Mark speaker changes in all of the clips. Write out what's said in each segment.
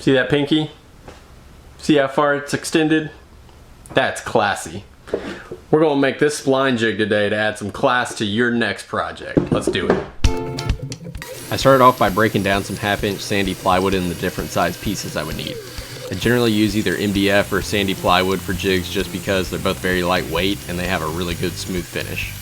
Speaker 1: See that pinky? See how far it's extended? That's classy. We're gonna make this spline jig today to add some class to your next project. Let's do it. I started off by breaking down some 1/2-inch sandy plywood in the different size pieces I would need. I generally use either MDF or sandy plywood for jigs just because they're both very lightweight and they have a really good smooth finish.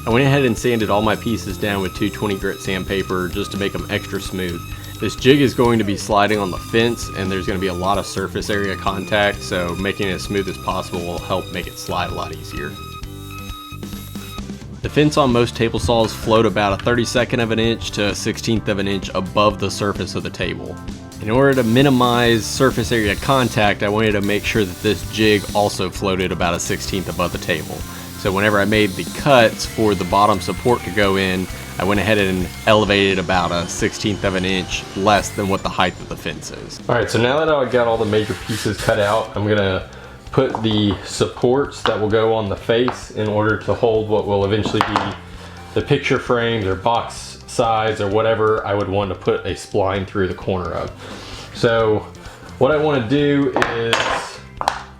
Speaker 1: I went ahead and sanded all my pieces down with 220 grit sandpaper just to make them extra smooth. This jig is going to be sliding on the fence and there's going to be a lot of surface area contact, so making it as smooth as possible will help make it slide a lot easier. The fence on most table saws float about a 32nd of an inch to a 1/16 of an inch above the surface of the table. In order to minimize surface area contact, I wanted to make sure that this jig also floated about a 1/16 above the table. So whenever I made the cuts for the bottom support to go in, I went ahead and elevated about a 1/16 of an inch less than what the height of the fence is. Alright, so now that I've got all the major pieces cut out, I'm gonna put the supports that will go on the face in order to hold what will eventually be the picture frames or box sides or whatever I would want to put a spline through the corner of. So what I want to do is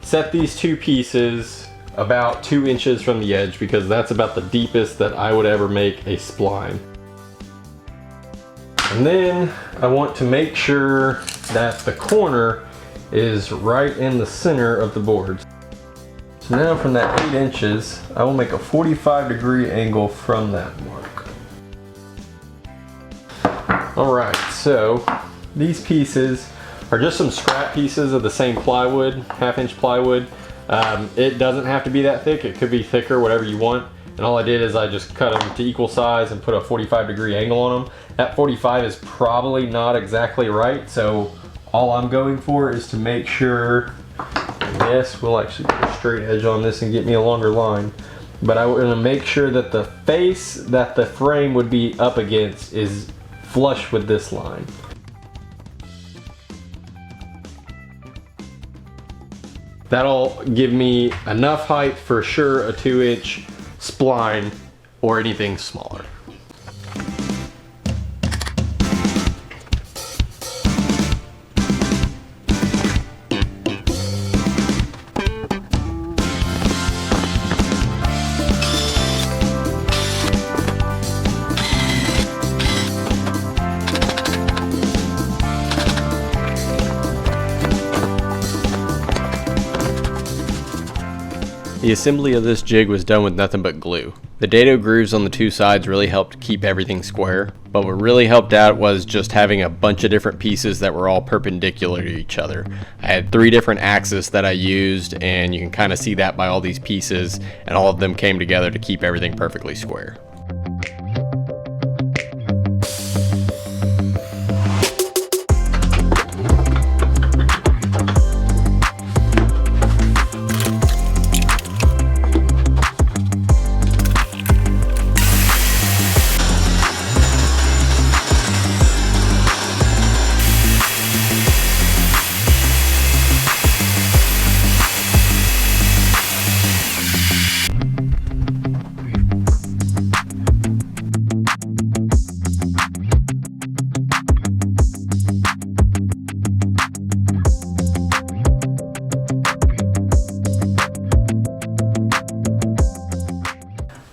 Speaker 1: set these two pieces about 2 inches from the edge because that's about the deepest that I would ever make a spline. And then I want to make sure that the corner is right in the center of the boards. So now from that 8 inches, I will make a 45-degree angle from that mark. Alright, so these pieces are just some scrap pieces of the same plywood, 1/2-inch plywood. It doesn't have to be that thick, it could be thicker, whatever you want. And all I did is I just cut them to equal size and put a 45-degree angle on them. That 45 is probably not exactly right, so all I'm going for is to make sure, yes, we'll actually put a straight edge on this and get me a longer line. But I want to make sure that the face that the frame would be up against is flush with this line. That'll give me enough height for sure a 2-inch spline or anything smaller. The assembly of this jig was done with nothing but glue. The dado grooves on the two sides really helped keep everything square, but what really helped out was just having a bunch of different pieces that were all perpendicular to each other. I had 3 different axes that I used, and you can kind of see that by all these pieces, and all of them came together to keep everything perfectly square.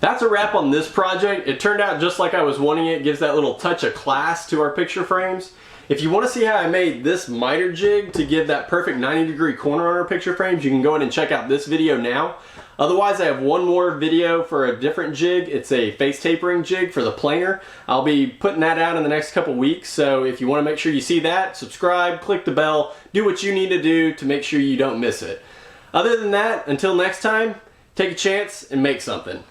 Speaker 1: That's a wrap on this project. It turned out just like I was wanting it. It gives that little touch of class to our picture frames. If you want to see how I made this miter jig to give that perfect 90-degree corner on our picture frames, you can go ahead and check out this video now. Otherwise, I have one more video for a different jig. It's a face tapering jig for the planer. I'll be putting that out in the next couple weeks, so if you want to make sure you see that, subscribe, click the bell, do what you need to do to make sure you don't miss it. Other than that, until next time, take a chance and make something.